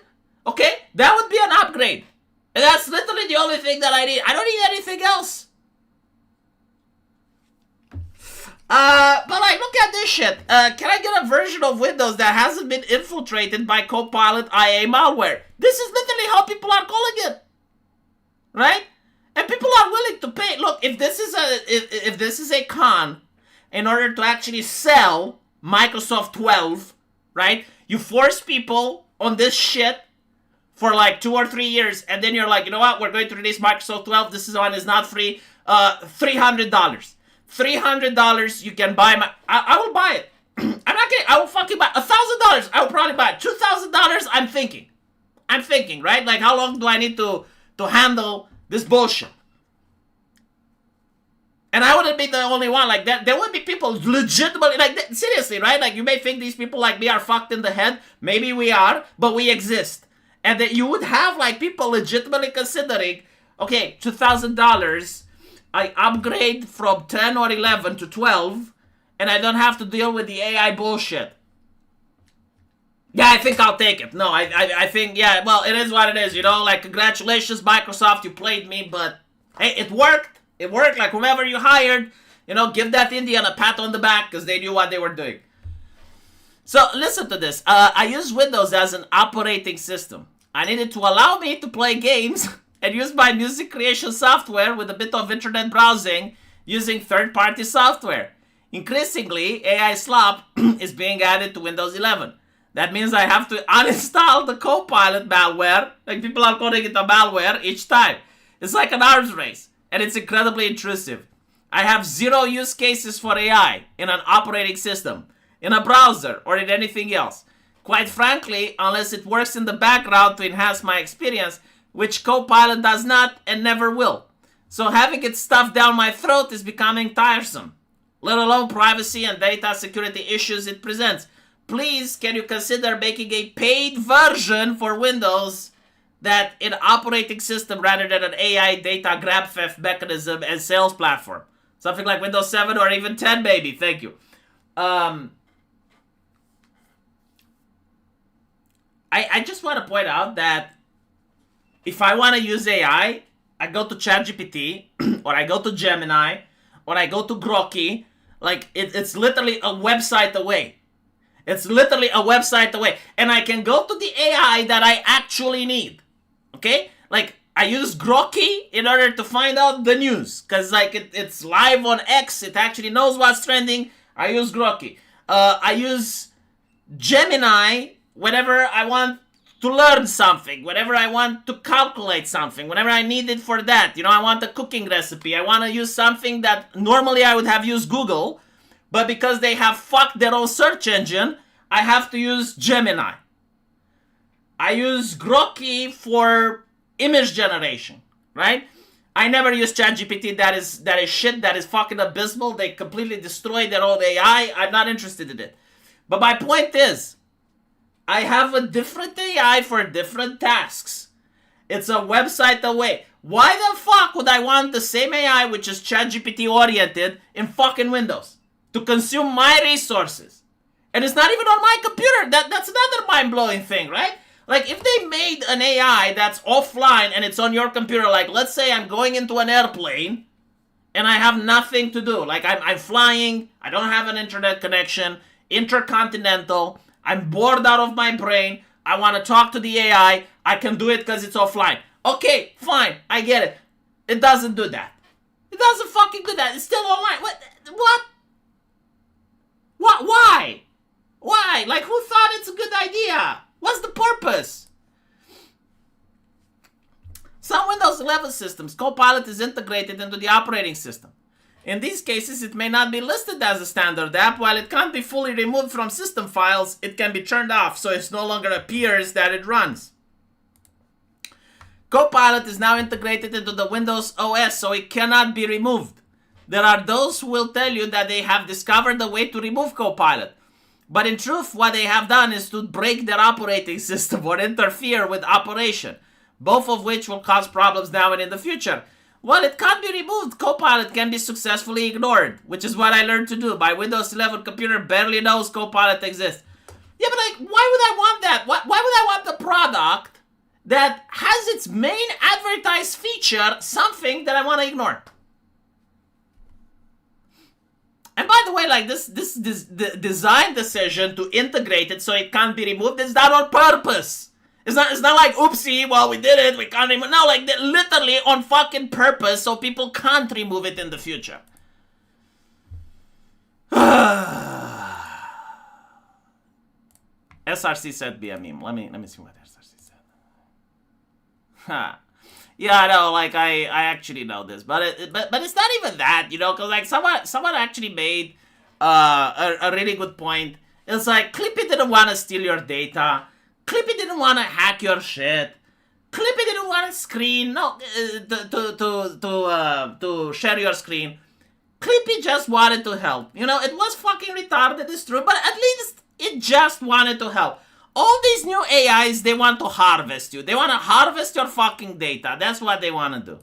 okay? That would be an upgrade. And that's literally the only thing that I need. I don't need anything else. But like, look at this shit. Can I get a version of Windows that hasn't been infiltrated by Copilot IA malware? This is literally how people are calling it. Right? And people are willing to pay. Look, if this is a con, in order to actually sell Microsoft 12, right? You force people on this shit for like 2 or 3 years, and then you're like, you know what? We're going to release Microsoft 12. This is one is not free. $300. $300. You can buy my. I will buy it. I'm not kidding. I will fucking buy $1,000. I will probably buy it. $2,000. I'm thinking, right? Like, how long do I need to handle this bullshit? And I wouldn't be the only one. Like, that. There would be people legitimately, like, seriously, right? Like, you may think these people like me are fucked in the head. Maybe we are, but we exist. And that you would have, like, people legitimately considering, okay, $2,000, I upgrade from 10 or 11 to 12, and I don't have to deal with the AI bullshit. Yeah, I think I'll take it. No, I think, yeah, well, it is what it is, you know? Like, congratulations, Microsoft, you played me, but, hey, it worked. It worked. Like, whomever you hired, you know, give that Indian a pat on the back because they knew what they were doing. So, listen to this. I use Windows as an operating system. I needed to allow me to play games and use my music creation software with a bit of internet browsing using third-party software. Increasingly, AI slop is being added to Windows 11. That means I have to uninstall the Copilot malware, like people are calling it a malware, each time. It's like an arms race, and it's incredibly intrusive. I have 0 use cases for AI in an operating system, in a browser, or in anything else. Quite frankly, unless it works in the background to enhance my experience, which Copilot does not and never will. So having it stuffed down my throat is becoming tiresome, let alone privacy and data security issues it presents. Please, can you consider making a paid version for Windows that an operating system rather than an AI data grab theft mechanism and sales platform? Something like Windows 7 or even 10, maybe. Thank you. I just want to point out that if I want to use AI, I go to ChatGPT, or I go to Gemini, or I go to Grokky. Like, it's literally a website away. It's literally a website away. And I can go to the AI that I actually need. Okay? Like, I use Grokky in order to find out the news. Because, like, it's live on X. It actually knows what's trending. I use Grokky. I use Gemini whenever I want to learn something. Whenever I want to calculate something. Whenever I need it for that. You know, I want a cooking recipe. I want to use something that normally I would have used Google. But because they have fucked their own search engine, I have to use Gemini. I use Grokky for image generation, right? I never use ChatGPT. That is shit. That is fucking abysmal. They completely destroyed their own AI. I'm not interested in it. But my point is, I have a different AI for different tasks. It's a website away. Why the fuck would I want the same AI, which is ChatGPT oriented, in fucking Windows? To consume my resources. And it's not even on my computer. That's another mind-blowing thing, right? Like, if they made an AI that's offline and it's on your computer, like, let's say I'm going into an airplane and I have nothing to do. Like, I'm flying, I don't have an internet connection, intercontinental, I'm bored out of my brain, I want to talk to the AI, I can do it because it's offline. Okay, fine, I get it. It doesn't do that. It doesn't fucking do that. It's still online. What? Why? Why? Like, who thought it's a good idea? What's the purpose? Some Windows 11 systems, Copilot is integrated into the operating system. In these cases, it may not be listed as a standard app. While it can't be fully removed from system files, it can be turned off, so it no longer appears that it runs. Copilot is now integrated into the Windows OS, so it cannot be removed. There are those who will tell you that they have discovered a way to remove Copilot. But in truth, what they have done is to break their operating system or interfere with operation, both of which will cause problems now and in the future. While it can't be removed, Copilot can be successfully ignored, which is what I learned to do. My Windows 11 computer barely knows Copilot exists. Yeah, but like, why would I want that? Why would I want the product that has its main advertised feature something that I want to ignore? And by the way, like this design decision to integrate it so it can't be removed is done on purpose. It's not like, oopsie, well, we did it, we can't remove. No, like, literally on fucking purpose so people can't remove it in the future. SRC said be a meme. Let me see what SRC said. Yeah, I know, like, I actually know this, but it's not even that, you know, because, like, someone actually made a really good point. It's like, Clippy didn't want to steal your data. Clippy didn't want to hack your shit. Clippy didn't want to screen, to share your screen. Clippy just wanted to help. You know, it was fucking retarded, it's true, but at least it just wanted to help. All these new AIs, they want to harvest you. They want to harvest your fucking data. That's what they want to do.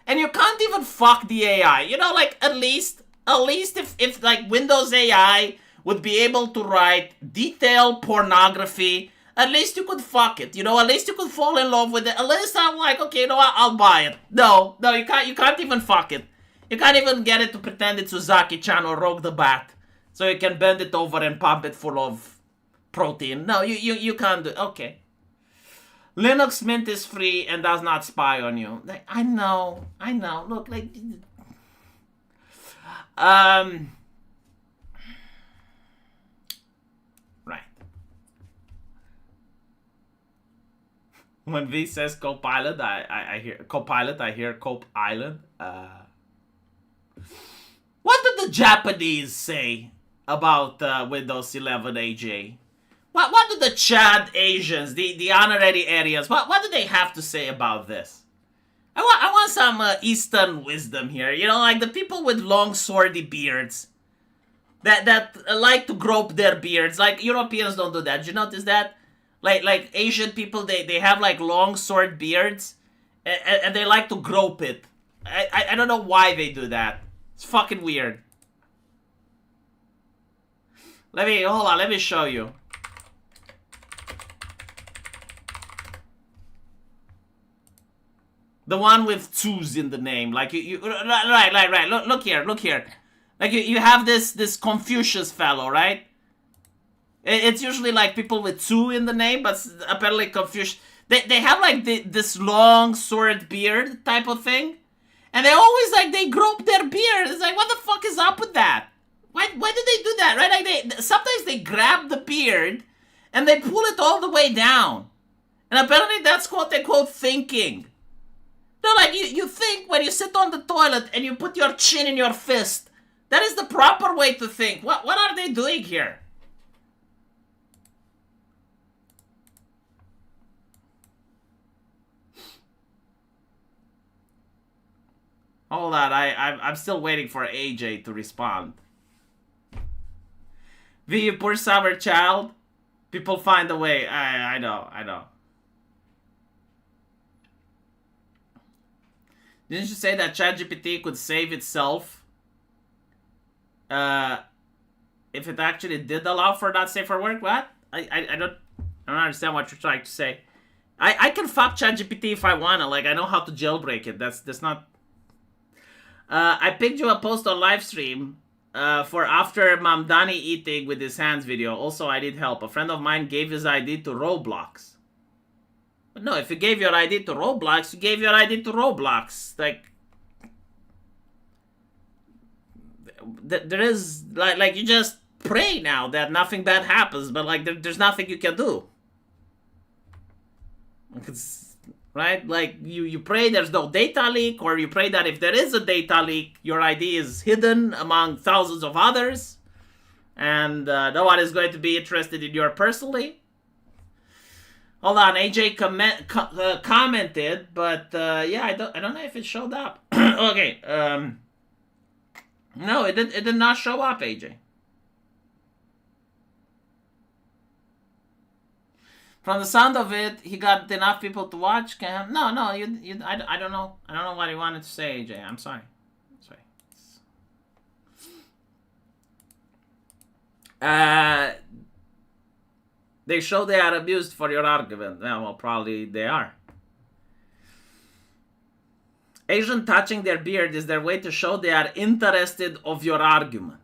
And you can't even fuck the AI. You know, like, at least if like, Windows AI would be able to write detailed pornography, at least you could fuck it, you know, at least you could fall in love with it. At least I'm like, okay, you know what, I'll buy it. No, you can't even fuck it. You can't even get it to pretend it's Uzaki-chan or Rogue the Bat, so you can bend it over and pump it full of protein. No, you can't do it. Okay. Linux Mint is free and does not spy on you. Like, I know. Look, like, right. When V says Copilot, I hear Copilot. I hear Cope Island. What did the Japanese say about Windows 11 AJ? What do the Chad Asians, the honorary areas, what do they have to say about this? I want some Eastern wisdom here. You know, like the people with long swordy beards that like to grope their beards. Like, Europeans don't do that. Did you notice that? Like Asian people, they have like long sword beards and they like to grope it. I don't know why they do that. It's fucking weird. Hold on, let me show you. The one with twos in the name. Like, right. Look here. Like, you have this Confucius fellow, right? It's usually like people with two in the name, but apparently Confucius. They have like this long sword beard type of thing. And they always, like, they grope their beard. It's like, what the fuck is up with that? Why do they do that, right? Like, sometimes they grab the beard and they pull it all the way down. And apparently that's quote unquote thinking. No, like, you think when you sit on the toilet and you put your chin in your fist. That is the proper way to think. What are they doing here? Hold on, I'm still waiting for AJ to respond. V, you poor sour child. People find a way. I know. Didn't you say that ChatGPT could save itself? If it actually did allow for not safe for work? What? I don't understand what you're trying to say. I can fuck ChatGPT if I wanna. Like, I know how to jailbreak it. That's not. I picked you a post on livestream for after Mamdani eating with his hands video. Also, I need help. A friend of mine gave his ID to Roblox. But no, if you gave your ID to Roblox, you gave your ID to Roblox. Like, there is, like you just pray now that nothing bad happens, but like there's nothing you can do. It's, right? Like, you pray there's no data leak, or you pray that if there is a data leak, your ID is hidden among thousands of others, and no one is going to be interested in you personally. Hold on, AJ commented, but yeah, I don't know if it showed up. Okay, no, it did not show up, AJ. From the sound of it, he got enough people to watch. I don't know. I don't know what he wanted to say, AJ. I'm sorry. They show they are abused for your argument. Yeah, well, probably they are. Asian touching their beard is their way to show they are interested of your argument.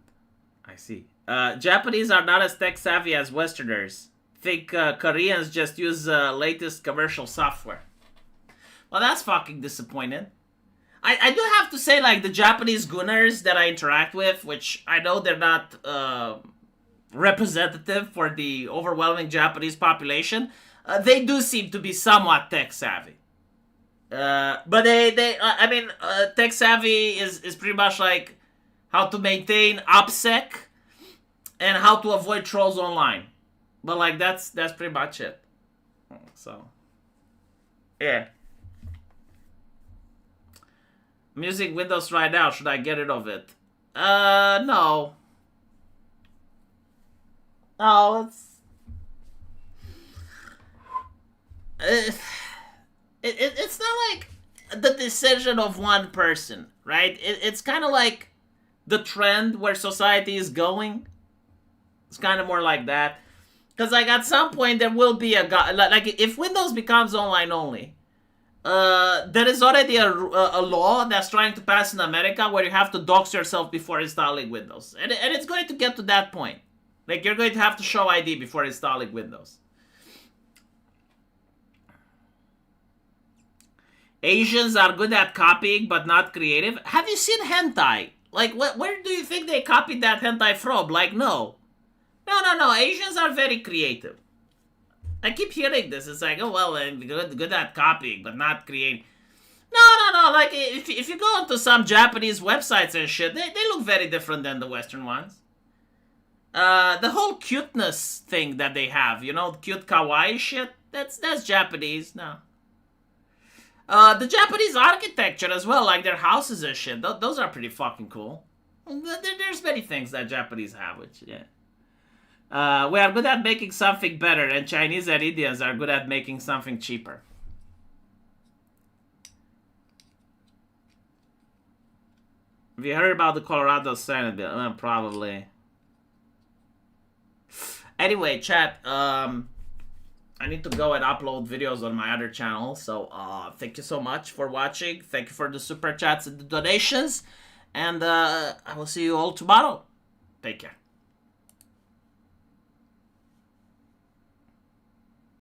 I see. Japanese are not as tech savvy as Westerners. think Koreans just use latest commercial software. Well, that's fucking disappointing. I do have to say, like, the Japanese Gunners that I interact with, which I know they're not representative for the overwhelming Japanese population, they do seem to be somewhat tech savvy. But tech savvy is pretty much like how to maintain OPSEC and how to avoid trolls online. But like that's pretty much it. So, yeah. I'm using Windows right now. Should I get rid of it? No. No, it's not like the decision of one person, right? It's kind of like the trend where society is going. It's kind of more like that. Because, like, at some point there will be a guy, like, if Windows becomes online only, there is already a law that's trying to pass in America where you have to dox yourself before installing Windows. And it's going to get to that point. Like, you're going to have to show ID before installing Windows. Asians are good at copying but not creative. Have you seen hentai? Like, where do you think they copied that hentai from? Like, no. No. Asians are very creative. I keep hearing this. It's like, oh, well, I'm good at copying but not creating. No. Like, if you go onto some Japanese websites and shit, they look very different than the Western ones. The whole cuteness thing that they have, you know, cute kawaii shit, that's Japanese. No. The Japanese architecture as well, like their houses and shit, those are pretty fucking cool. There's many things that Japanese have, which, yeah. We are good at making something better, and Chinese and Indians are good at making something cheaper. Have you heard about the Colorado Senate bill? Probably. Anyway, chat, I need to go and upload videos on my other channel, so thank you so much for watching. Thank you for the super chats and the donations, and I will see you all tomorrow. Take care.